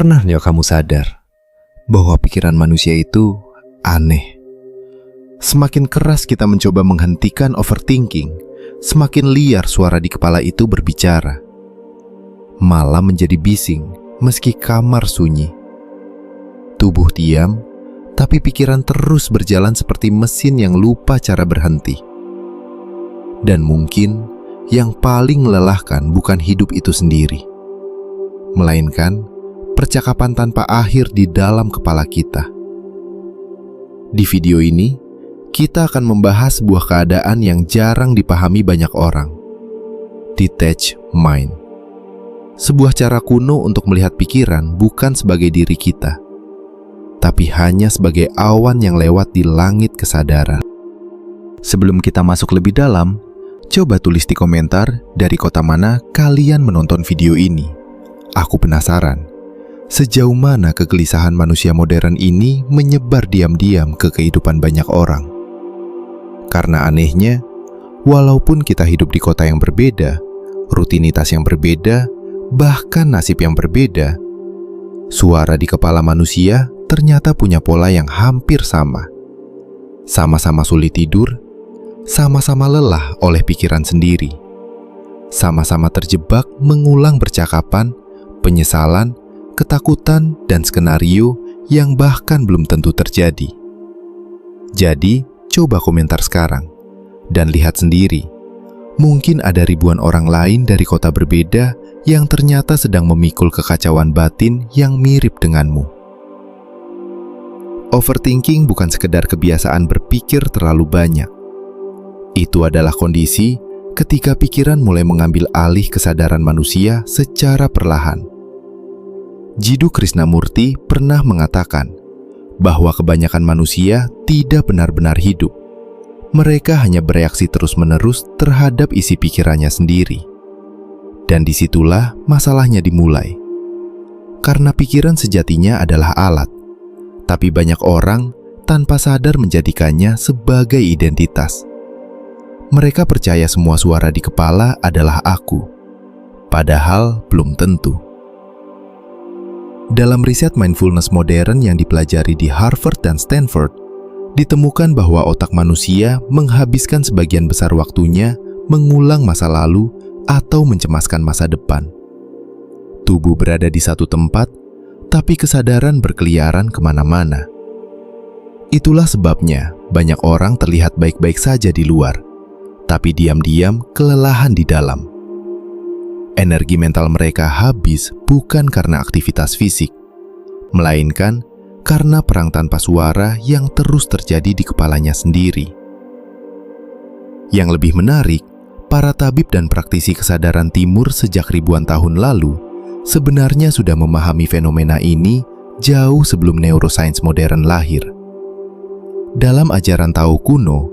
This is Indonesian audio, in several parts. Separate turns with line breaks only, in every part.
Pernah nggak kamu sadar bahwa pikiran manusia itu aneh? Semakin keras kita mencoba menghentikan overthinking, semakin liar suara di kepala itu berbicara. Malam menjadi bising meski kamar sunyi. Tubuh diam, tapi pikiran terus berjalan seperti mesin yang lupa cara berhenti. Dan mungkin yang paling melelahkan bukan hidup itu sendiri, melainkan percakapan tanpa akhir di dalam kepala kita. Di video ini, kita akan membahas sebuah keadaan yang jarang dipahami banyak orang. Detached mind. Sebuah cara kuno untuk melihat pikiran bukan sebagai diri kita, tapi hanya sebagai awan yang lewat di langit kesadaran. Sebelum kita masuk lebih dalam, coba tulis di komentar dari kota mana kalian menonton video ini. Aku penasaran, sejauh mana kegelisahan manusia modern ini menyebar diam-diam ke kehidupan banyak orang. Karena anehnya, walaupun kita hidup di kota yang berbeda, rutinitas yang berbeda, bahkan nasib yang berbeda, suara di kepala manusia ternyata punya pola yang hampir sama. Sama-sama sulit tidur, sama-sama lelah oleh pikiran sendiri, sama-sama terjebak mengulang percakapan, penyesalan, ketakutan, dan skenario yang bahkan belum tentu terjadi. Jadi, coba komentar sekarang dan lihat sendiri. Mungkin ada ribuan orang lain dari kota berbeda yang ternyata sedang memikul kekacauan batin yang mirip denganmu. Overthinking bukan sekedar kebiasaan berpikir terlalu banyak. Itu adalah kondisi ketika pikiran mulai mengambil alih kesadaran manusia secara perlahan. Jiddu Krishnamurti pernah mengatakan bahwa kebanyakan manusia tidak benar-benar hidup. Mereka hanya bereaksi terus-menerus terhadap isi pikirannya sendiri. Dan disitulah masalahnya dimulai. Karena pikiran sejatinya adalah alat, tapi banyak orang tanpa sadar menjadikannya sebagai identitas. Mereka percaya semua suara di kepala adalah aku, padahal belum tentu. Dalam riset mindfulness modern yang dipelajari di Harvard dan Stanford, ditemukan bahwa otak manusia menghabiskan sebagian besar waktunya mengulang masa lalu atau mencemaskan masa depan. Tubuh berada di satu tempat, tapi kesadaran berkeliaran kemana-mana. Itulah sebabnya banyak orang terlihat baik-baik saja di luar, tapi diam-diam kelelahan di dalam. Energi mental mereka habis bukan karena aktivitas fisik, melainkan karena perang tanpa suara yang terus terjadi di kepalanya sendiri. Yang lebih menarik, para tabib dan praktisi kesadaran timur sejak ribuan tahun lalu sebenarnya sudah memahami fenomena ini jauh sebelum neuroscience modern lahir. Dalam ajaran Tao kuno,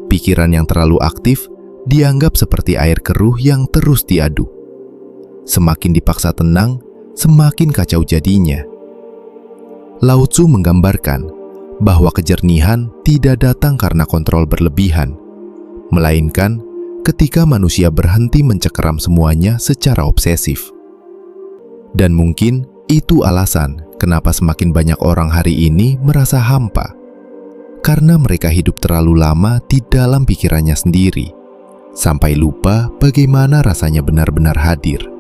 pikiran yang terlalu aktif dianggap seperti air keruh yang terus diaduk. Semakin dipaksa tenang, semakin kacau jadinya. Lao Tzu menggambarkan bahwa kejernihan tidak datang karena kontrol berlebihan, melainkan ketika manusia berhenti mencengkeram semuanya secara obsesif. Dan mungkin itu alasan kenapa semakin banyak orang hari ini merasa hampa, karena mereka hidup terlalu lama di dalam pikirannya sendiri, sampai lupa bagaimana rasanya benar-benar hadir.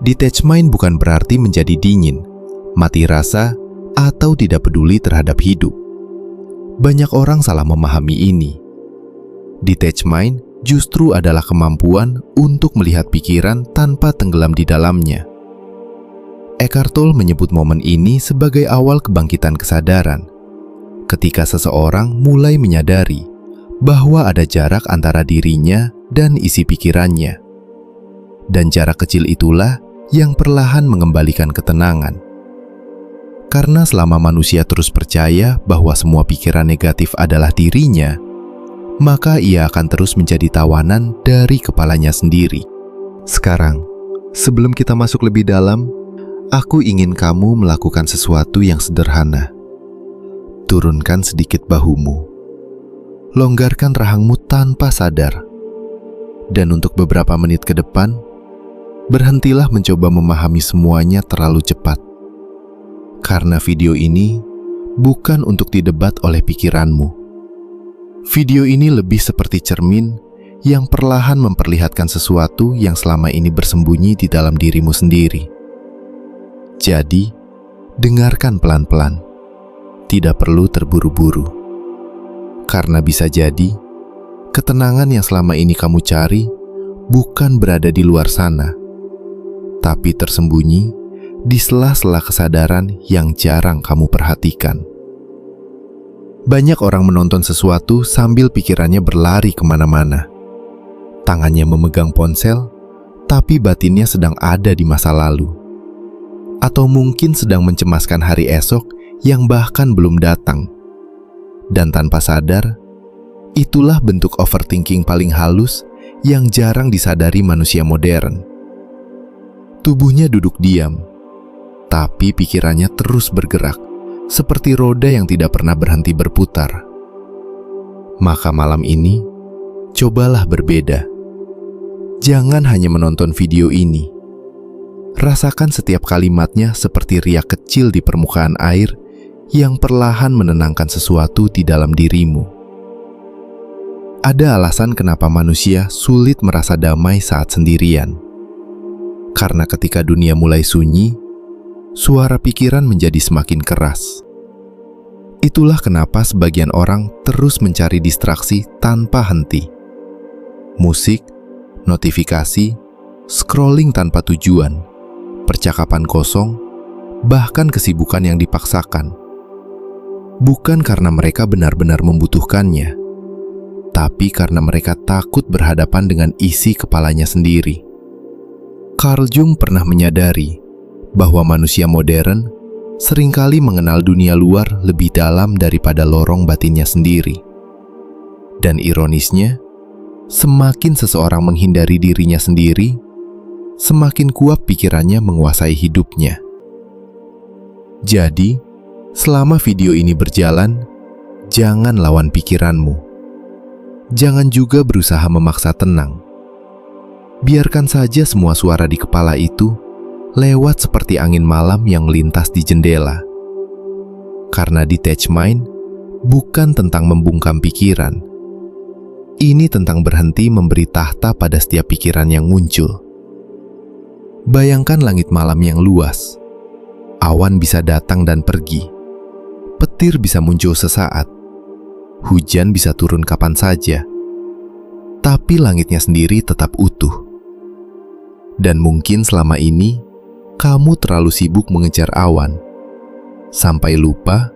Detached mind bukan berarti menjadi dingin, mati rasa, atau tidak peduli terhadap hidup. Banyak orang salah memahami ini. Detached mind justru adalah kemampuan untuk melihat pikiran tanpa tenggelam di dalamnya. Eckhart Tolle menyebut momen ini sebagai awal kebangkitan kesadaran, ketika seseorang mulai menyadari bahwa ada jarak antara dirinya dan isi pikirannya. Dan jarak kecil itulah yang perlahan mengembalikan ketenangan. Karena selama manusia terus percaya bahwa semua pikiran negatif adalah dirinya, maka ia akan terus menjadi tawanan dari kepalanya sendiri. Sekarang, sebelum kita masuk lebih dalam, aku ingin kamu melakukan sesuatu yang sederhana. Turunkan sedikit bahumu. Longgarkan rahangmu tanpa sadar. Dan untuk beberapa menit ke depan, berhentilah mencoba memahami semuanya terlalu cepat. Karena video ini bukan untuk didebat oleh pikiranmu. Video ini lebih seperti cermin yang perlahan memperlihatkan sesuatu yang selama ini bersembunyi di dalam dirimu sendiri. Jadi, dengarkan pelan-pelan. Tidak perlu terburu-buru. Karena bisa jadi, ketenangan yang selama ini kamu cari bukan berada di luar sana, tapi tersembunyi di sela-sela kesadaran yang jarang kamu perhatikan. Banyak orang menonton sesuatu sambil pikirannya berlari kemana-mana. Tangannya memegang ponsel, tapi batinnya sedang ada di masa lalu. Atau mungkin sedang mencemaskan hari esok yang bahkan belum datang. Dan tanpa sadar, itulah bentuk overthinking paling halus yang jarang disadari manusia modern. Tubuhnya duduk diam, tapi pikirannya terus bergerak, seperti roda yang tidak pernah berhenti berputar. Maka malam ini, cobalah berbeda. Jangan hanya menonton video ini. Rasakan setiap kalimatnya seperti riak kecil di permukaan air yang perlahan menenangkan sesuatu di dalam dirimu. Ada alasan kenapa manusia sulit merasa damai saat sendirian. Karena ketika dunia mulai sunyi, suara pikiran menjadi semakin keras. Itulah kenapa sebagian orang terus mencari distraksi tanpa henti. Musik, notifikasi, scrolling tanpa tujuan, percakapan kosong, bahkan kesibukan yang dipaksakan. Bukan karena mereka benar-benar membutuhkannya, tapi karena mereka takut berhadapan dengan isi kepalanya sendiri. Carl Jung pernah menyadari bahwa manusia modern seringkali mengenal dunia luar lebih dalam daripada lorong batinnya sendiri. Dan ironisnya, semakin seseorang menghindari dirinya sendiri, semakin kuat pikirannya menguasai hidupnya. Jadi, selama video ini berjalan, jangan lawan pikiranmu. Jangan juga berusaha memaksa tenang. Biarkan saja semua suara di kepala itu lewat seperti angin malam yang melintas di jendela. Karena detached mind bukan tentang membungkam pikiran. Ini tentang berhenti memberi tahta pada setiap pikiran yang muncul. Bayangkan langit malam yang luas. Awan bisa datang dan pergi. Petir bisa muncul sesaat. Hujan bisa turun kapan saja. Tapi langitnya sendiri tetap utuh. Dan mungkin selama ini, kamu terlalu sibuk mengejar awan, sampai lupa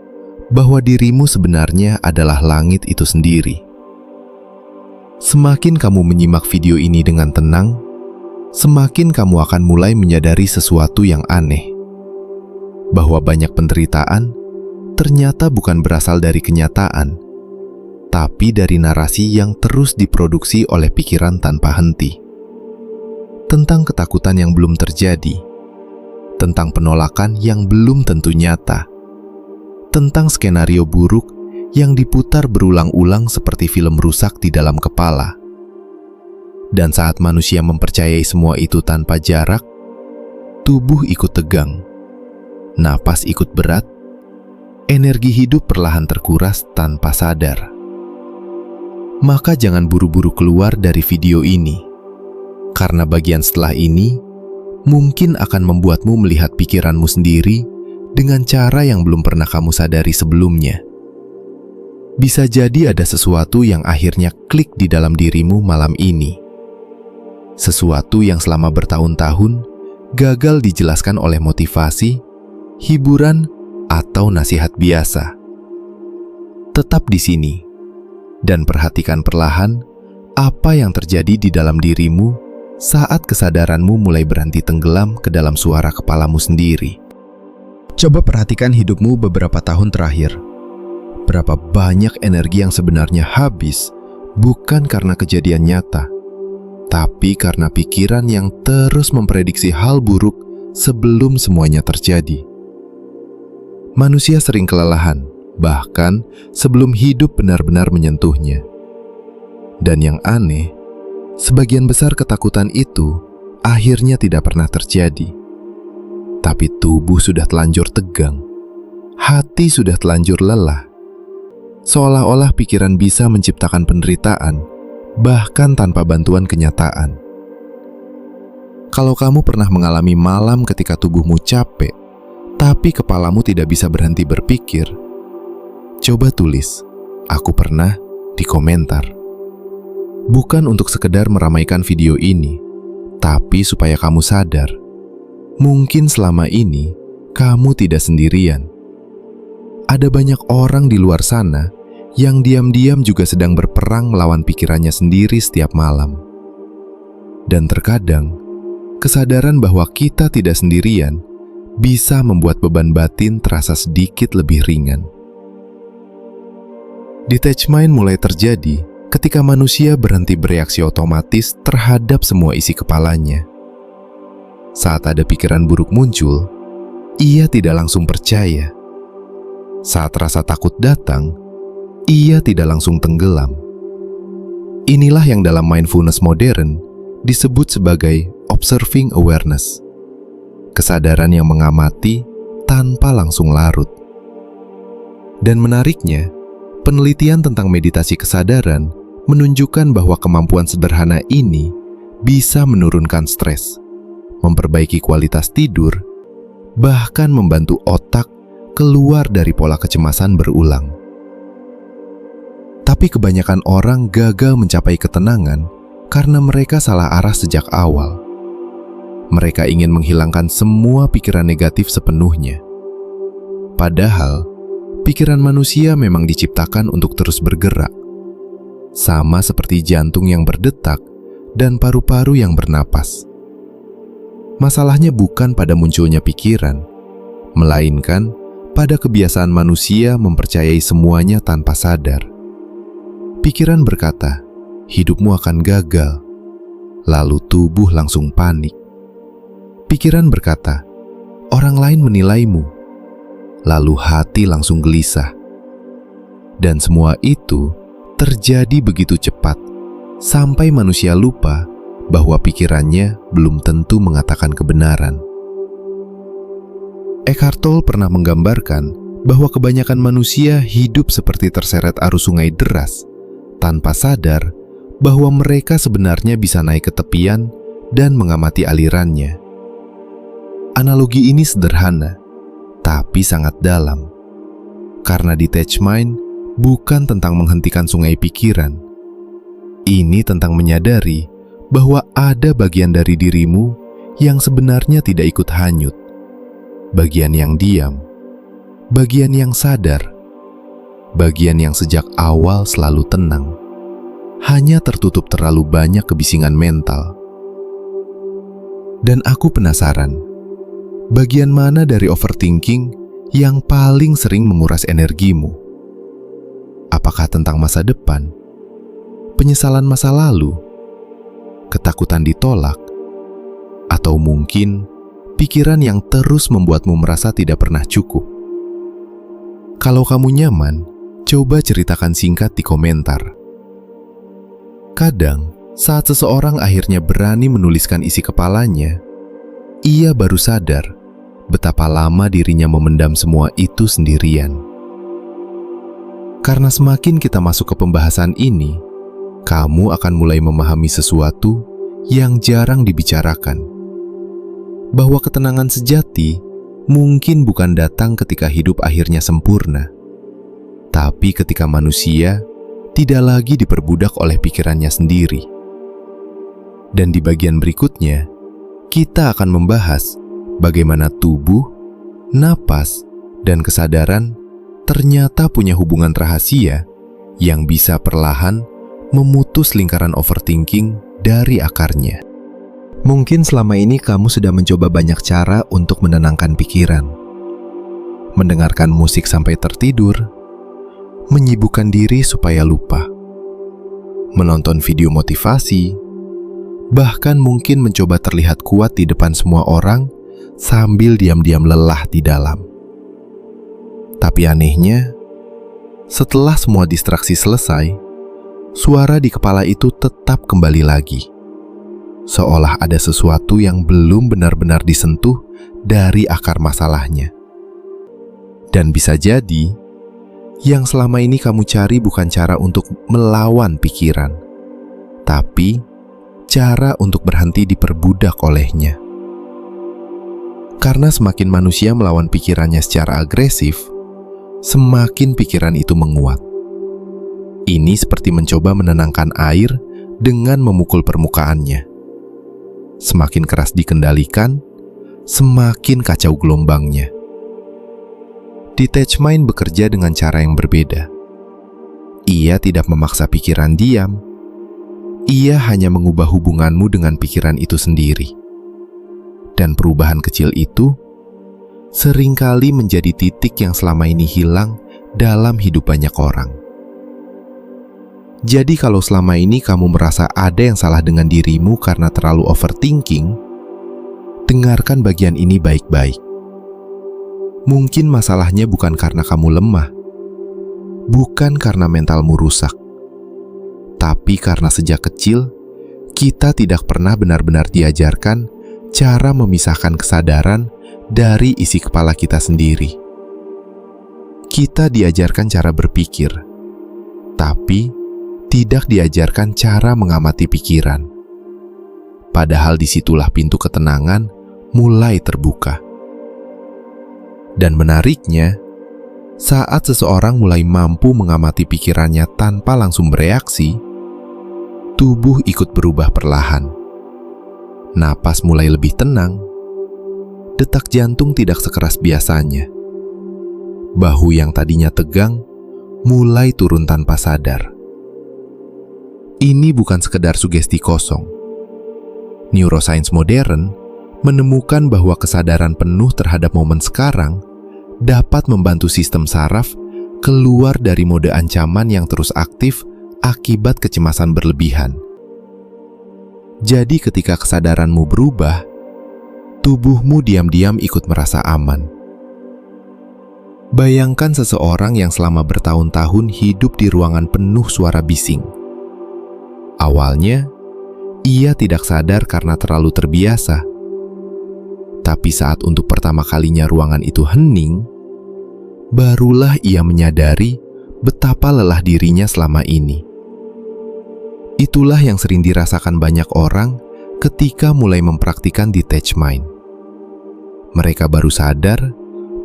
bahwa dirimu sebenarnya adalah langit itu sendiri. Semakin kamu menyimak video ini dengan tenang, semakin kamu akan mulai menyadari sesuatu yang aneh. Bahwa banyak penderitaan ternyata bukan berasal dari kenyataan, tapi dari narasi yang terus diproduksi oleh pikiran tanpa henti. Tentang ketakutan yang belum terjadi, tentang penolakan yang belum tentu nyata, tentang skenario buruk yang diputar berulang-ulang seperti film rusak di dalam kepala. Dan saat manusia mempercayai semua itu tanpa jarak, tubuh ikut tegang, napas ikut berat, energi hidup perlahan terkuras tanpa sadar. Maka jangan buru-buru keluar dari video ini. Karena bagian setelah ini mungkin akan membuatmu melihat pikiranmu sendiri dengan cara yang belum pernah kamu sadari sebelumnya. Bisa jadi ada sesuatu yang akhirnya klik di dalam dirimu malam ini. Sesuatu yang selama bertahun-tahun gagal dijelaskan oleh motivasi, hiburan, atau nasihat biasa. Tetap di sini dan perhatikan perlahan apa yang terjadi di dalam dirimu saat kesadaranmu mulai berhenti tenggelam ke dalam suara kepalamu sendiri. Coba perhatikan hidupmu beberapa tahun terakhir. Berapa banyak energi yang sebenarnya habis, bukan karena kejadian nyata, tapi karena pikiran yang terus memprediksi hal buruk sebelum semuanya terjadi. Manusia sering kelelahan, bahkan sebelum hidup benar-benar menyentuhnya. Dan yang aneh, sebagian besar ketakutan itu akhirnya tidak pernah terjadi. Tapi tubuh sudah telanjur tegang, hati sudah telanjur lelah. Seolah-olah pikiran bisa menciptakan penderitaan, bahkan tanpa bantuan kenyataan. Kalau kamu pernah mengalami malam ketika tubuhmu capek, tapi kepalamu tidak bisa berhenti berpikir, coba tulis, "Aku pernah," di komentar. Bukan untuk sekedar meramaikan video ini, tapi supaya kamu sadar, mungkin selama ini kamu tidak sendirian. Ada banyak orang di luar sana yang diam-diam juga sedang berperang melawan pikirannya sendiri setiap malam. Dan terkadang, kesadaran bahwa kita tidak sendirian bisa membuat beban batin terasa sedikit lebih ringan. Detachment mulai terjadi ketika manusia berhenti bereaksi otomatis terhadap semua isi kepalanya. Saat ada pikiran buruk muncul, ia tidak langsung percaya. Saat rasa takut datang, ia tidak langsung tenggelam. Inilah yang dalam mindfulness modern disebut sebagai observing awareness. Kesadaran yang mengamati tanpa langsung larut. Dan menariknya, penelitian tentang meditasi kesadaran menunjukkan bahwa kemampuan sederhana ini bisa menurunkan stres, memperbaiki kualitas tidur, bahkan membantu otak keluar dari pola kecemasan berulang. Tapi kebanyakan orang gagal mencapai ketenangan karena mereka salah arah sejak awal. Mereka ingin menghilangkan semua pikiran negatif sepenuhnya. Padahal, pikiran manusia memang diciptakan untuk terus bergerak. Sama seperti jantung yang berdetak dan paru-paru yang bernapas. Masalahnya bukan pada munculnya pikiran, melainkan pada kebiasaan manusia mempercayai semuanya tanpa sadar. Pikiran berkata, hidupmu akan gagal, lalu tubuh langsung panik. Pikiran berkata, orang lain menilaimu, lalu hati langsung gelisah. Dan semua itu terjadi begitu cepat, sampai manusia lupa bahwa pikirannya belum tentu mengatakan kebenaran. Eckhart Tolle pernah menggambarkan bahwa kebanyakan manusia hidup seperti terseret arus sungai deras, tanpa sadar bahwa mereka sebenarnya bisa naik ke tepian dan mengamati alirannya. Analogi ini sederhana, tapi sangat dalam. Karena detachment bukan tentang menghentikan sungai pikiran. Ini tentang menyadari bahwa ada bagian dari dirimu yang sebenarnya tidak ikut hanyut. Bagian yang diam, bagian yang sadar, bagian yang sejak awal selalu tenang, hanya tertutup terlalu banyak kebisingan mental. Dan aku penasaran, bagian mana dari overthinking yang paling sering menguras energimu? Apakah tentang masa depan, penyesalan masa lalu, ketakutan ditolak, atau mungkin pikiran yang terus membuatmu merasa tidak pernah cukup? Kalau kamu nyaman, coba ceritakan singkat di komentar. Kadang, saat seseorang akhirnya berani menuliskan isi kepalanya, ia baru sadar betapa lama dirinya memendam semua itu sendirian. Karena semakin kita masuk ke pembahasan ini, kamu akan mulai memahami sesuatu yang jarang dibicarakan. Bahwa ketenangan sejati mungkin bukan datang ketika hidup akhirnya sempurna, tapi ketika manusia tidak lagi diperbudak oleh pikirannya sendiri. Dan di bagian berikutnya, kita akan membahas bagaimana tubuh, napas, dan kesadaran ternyata punya hubungan rahasia yang bisa perlahan memutus lingkaran overthinking dari akarnya. Mungkin selama ini kamu sudah mencoba banyak cara untuk menenangkan pikiran. Mendengarkan musik sampai tertidur, menyibukkan diri supaya lupa, menonton video motivasi, bahkan mungkin mencoba terlihat kuat di depan semua orang sambil diam-diam lelah di dalam. Tapi anehnya, setelah semua distraksi selesai, suara di kepala itu tetap kembali lagi. seolah ada sesuatu yang belum benar-benar disentuh dari akar masalahnya. Dan bisa jadi, yang selama ini kamu cari bukan cara untuk melawan pikiran, tapi cara untuk berhenti diperbudak olehnya. Karena semakin manusia melawan pikirannya secara agresif, semakin pikiran itu menguat. Ini seperti mencoba menenangkan air dengan memukul permukaannya. Semakin keras dikendalikan, semakin kacau gelombangnya. Detached mind bekerja dengan cara yang berbeda. Ia tidak memaksa pikiran diam. Ia hanya mengubah hubunganmu dengan pikiran itu sendiri. Dan perubahan kecil itu seringkali menjadi titik yang selama ini hilang dalam hidup banyak orang. Jadi kalau selama ini kamu merasa ada yang salah dengan dirimu karena terlalu overthinking, dengarkan bagian ini baik-baik. Mungkin masalahnya bukan karena kamu lemah, bukan karena mentalmu rusak, tapi karena sejak kecil kita tidak pernah benar-benar diajarkan cara memisahkan kesadaran dari isi kepala kita sendiri. Kita diajarkan cara berpikir, tapi tidak diajarkan cara mengamati pikiran. Padahal disitulah pintu ketenangan mulai terbuka. Dan menariknya, saat seseorang mulai mampu mengamati pikirannya tanpa langsung bereaksi, tubuh ikut berubah perlahan. Napas mulai lebih tenang, detak jantung tidak sekeras biasanya. Bahu yang tadinya tegang mulai turun tanpa sadar. Ini bukan sekedar sugesti kosong. Neuroscience modern menemukan bahwa kesadaran penuh terhadap momen sekarang dapat membantu sistem saraf keluar dari mode ancaman yang terus aktif akibat kecemasan berlebihan. Jadi ketika kesadaranmu berubah, tubuhmu diam-diam ikut merasa aman. Bayangkan seseorang yang selama bertahun-tahun hidup di ruangan penuh suara bising. Awalnya, ia tidak sadar karena terlalu terbiasa. Tapi saat untuk pertama kalinya ruangan itu hening, barulah ia menyadari betapa lelah dirinya selama ini. Itulah yang sering dirasakan banyak orang ketika mulai mempraktikkan detached mind. Mereka baru sadar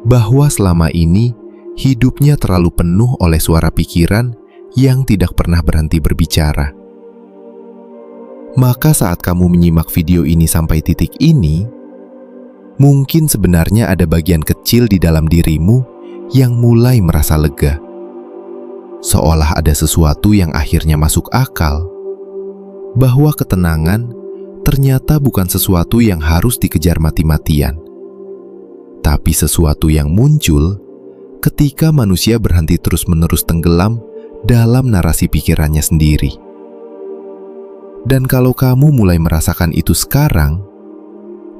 bahwa selama ini hidupnya terlalu penuh oleh suara pikiran yang tidak pernah berhenti berbicara. Maka saat kamu menyimak video ini sampai titik ini, mungkin sebenarnya ada bagian kecil di dalam dirimu yang mulai merasa lega. Seolah ada sesuatu yang akhirnya masuk akal, bahwa ketenangan ternyata bukan sesuatu yang harus dikejar mati-matian, tapi sesuatu yang muncul ketika manusia berhenti terus-menerus tenggelam dalam narasi pikirannya sendiri. Dan kalau kamu mulai merasakan itu sekarang,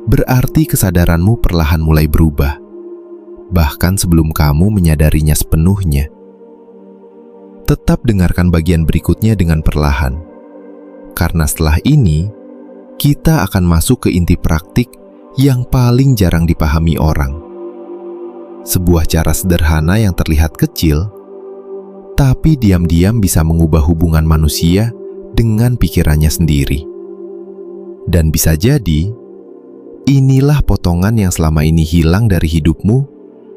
berarti kesadaranmu perlahan mulai berubah, bahkan sebelum kamu menyadarinya sepenuhnya. Tetap dengarkan bagian berikutnya dengan perlahan, karena setelah ini, kita akan masuk ke inti praktik yang paling jarang dipahami orang. Sebuah cara sederhana yang terlihat kecil, tapi diam-diam bisa mengubah hubungan manusia dengan pikirannya sendiri. Dan bisa jadi, inilah potongan yang selama ini hilang dari hidupmu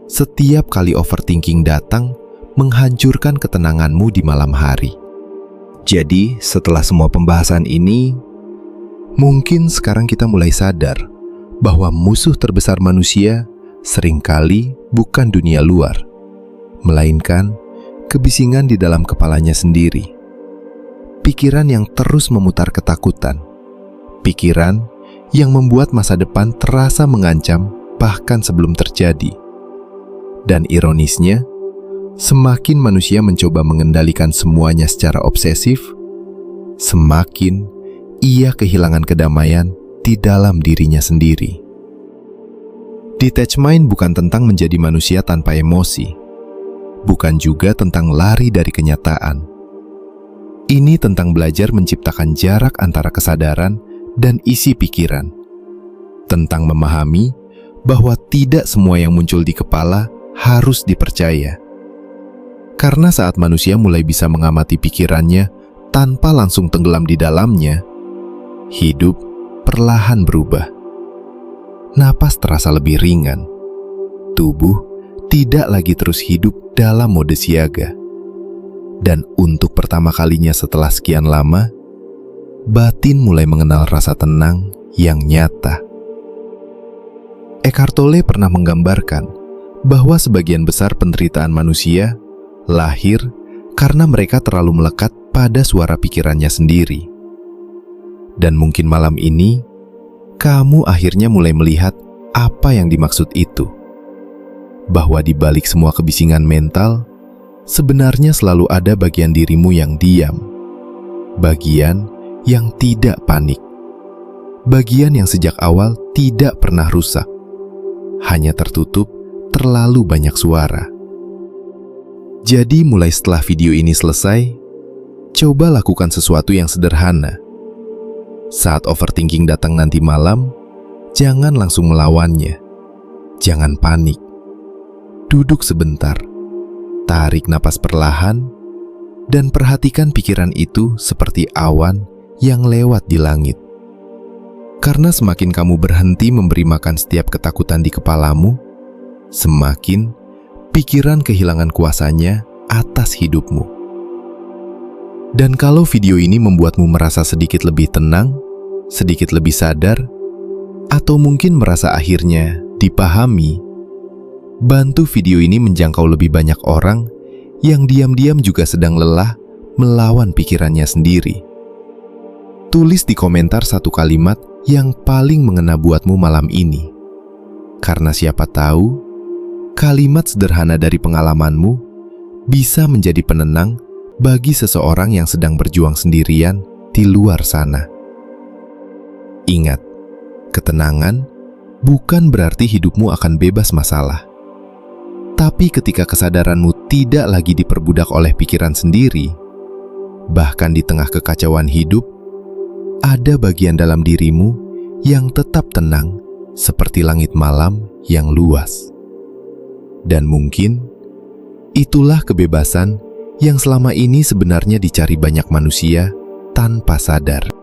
setiap kali overthinking datang menghancurkan ketenanganmu di malam hari. Jadi, setelah semua pembahasan ini, mungkin sekarang kita mulai sadar bahwa musuh terbesar manusia seringkali bukan dunia luar, melainkan kebisingan di dalam kepalanya sendiri. Pikiran yang terus memutar ketakutan, pikiran yang membuat masa depan terasa mengancam bahkan sebelum terjadi. Dan ironisnya, semakin manusia mencoba mengendalikan semuanya secara obsesif, semakin ia kehilangan kedamaian di dalam dirinya sendiri. Detached mind bukan tentang menjadi manusia tanpa emosi, bukan juga tentang lari dari kenyataan. Ini tentang belajar menciptakan jarak antara kesadaran dan isi pikiran. Tentang memahami bahwa tidak semua yang muncul di kepala harus dipercaya. Karena saat manusia mulai bisa mengamati pikirannya tanpa langsung tenggelam di dalamnya, hidup perlahan berubah. Napas terasa lebih ringan. Tubuh tidak lagi terus hidup dalam mode siaga. Dan untuk pertama kalinya setelah sekian lama, batin mulai mengenal rasa tenang yang nyata. Eckhart Tolle pernah menggambarkan bahwa sebagian besar penderitaan manusia lahir karena mereka terlalu melekat pada suara pikirannya sendiri. Dan mungkin malam ini, kamu akhirnya mulai melihat apa yang dimaksud itu. Bahwa di balik semua kebisingan mental, sebenarnya selalu ada bagian dirimu yang diam. Bagian yang tidak panik. Bagian yang sejak awal tidak pernah rusak. Hanya tertutup terlalu banyak suara. Jadi mulai setelah video ini selesai, coba lakukan sesuatu yang sederhana. Saat overthinking datang nanti malam, jangan langsung melawannya. Jangan panik. Duduk sebentar, tarik napas perlahan, dan perhatikan pikiran itu seperti awan yang lewat di langit. Karena semakin kamu berhenti memberi makan setiap ketakutan di kepalamu, semakin pikiran kehilangan kuasanya atas hidupmu. Dan kalau video ini membuatmu merasa sedikit lebih tenang, sedikit lebih sadar, atau mungkin merasa akhirnya dipahami, bantu video ini menjangkau lebih banyak orang yang diam-diam juga sedang lelah melawan pikirannya sendiri. Tulis di komentar satu kalimat yang paling mengena buatmu malam ini. Karena siapa tahu, kalimat sederhana dari pengalamanmu bisa menjadi penenang bagi seseorang yang sedang berjuang sendirian di luar sana. Ingat, ketenangan bukan berarti hidupmu akan bebas masalah. Tapi ketika kesadaranmu tidak lagi diperbudak oleh pikiran sendiri, bahkan di tengah kekacauan hidup, ada bagian dalam dirimu yang tetap tenang seperti langit malam yang luas. Dan mungkin itulah kebebasan yang selama ini sebenarnya dicari banyak manusia tanpa sadar.